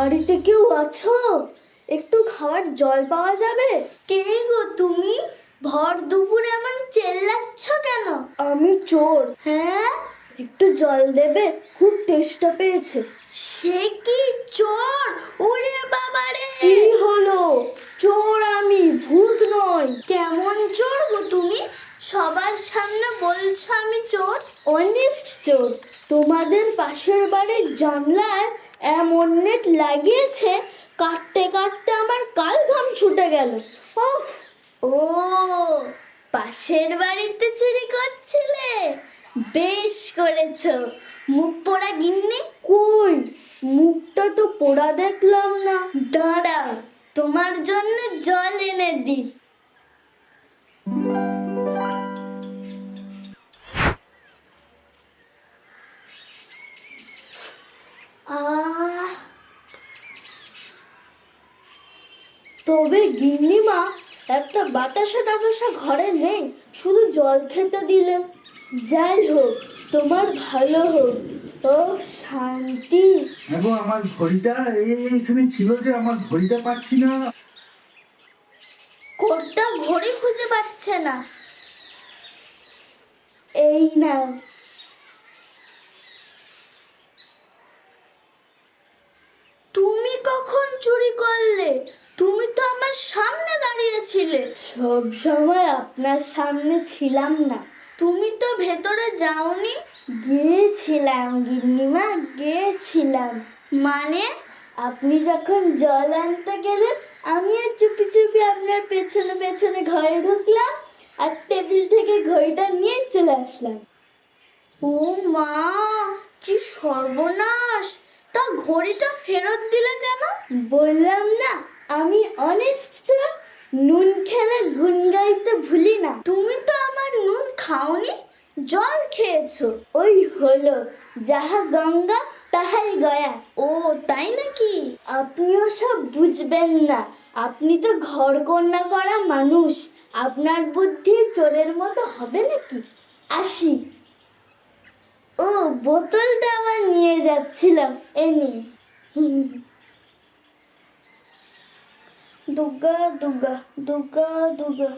বাড়িতে কেউ আছো? একটু খাওয়ার জল পাওয়া যাবে? কে গো তুমি? ভর দুপুরে এমন চেল্লাচ্ছ কেন? আমি চোর। হ্যাঁ? একটু জল দেবে? খুব তেষ্টা পেয়েছে। সে কি চোর? ওরে বাবা রে! কি হলো? চোর আমি, ভূত নই। কেমন চোর গো তুমি? সবার সামনে বলছো আমি চোর? অনেস্ট চোর। তোমাদের পাশের বাড়ির জানলায় এমন নেট লাগিয়েছে, কাটতে কাটতে আমার কাল ঘাম ছুটে গেল। উফ! ও, পাশের বাড়িতে চুরি করছিলে? বেশ করেছো। মুখ পোড়া গিন্নি। কই, মুখটা তো পোড়া দেখলাম না। দাঁড়াও, তোমার জন্য জল এনে দিই। আহ, তবে গিন্নিমা, একটা বাতাসা টাতাসা ঘরে নেই, শুধু জল খেতে দিলে। যাই হোক, তোমার ভালো হোক। ও শান্তি। গো, আমার ঘড়িটা এখানে ছিল যে, আমার ঘড়িটা পাচ্ছি না। কর্তা ঘড়ি খুঁজে পাচ্ছে না। এই নাও। তুমি কখন চুরি করলে? তুমি তো আমার সামনে দাঁড়িয়েছিলে। সব সময় আপনার সামনে ছিলাম না। তুমি তো ভেতরে যাওনি। গিয়েছিলাম গিন্নিমা, গিয়েছিলাম। মানে? আপনি যখন জল আনতে গেলেন, আমিও চুপি চুপি আপনার পেছনে পেছনে ঘরে ঢুকলাম, আর টেবিল থেকে ঘড়িটা নিয়ে চলে আসলাম। ও মা, কি সর্বনাশ! তা ঘড়িটা ফেরত দিলে কেন? বললাম না, আমি অনেস্ট চোর। নুন খেলে গুন গাইতে ভুলি না। তুমি তো আমার নুন খাওনি, জল খেয়েছো। ওই হলো, যাহা গঙ্গা তাহাই গয়া। ও তাই নাকি? আপনিও সব বুঝবেন না। আপনি তো ঘর কন্যা করা মানুষ, আপনার বুদ্ধি চোরের মতো হবে নাকি? আসি। ও, বোতলটা আবার নিয়ে যাচ্ছিলাম, এ নিন। দুগা দুগা দুগা দুগা।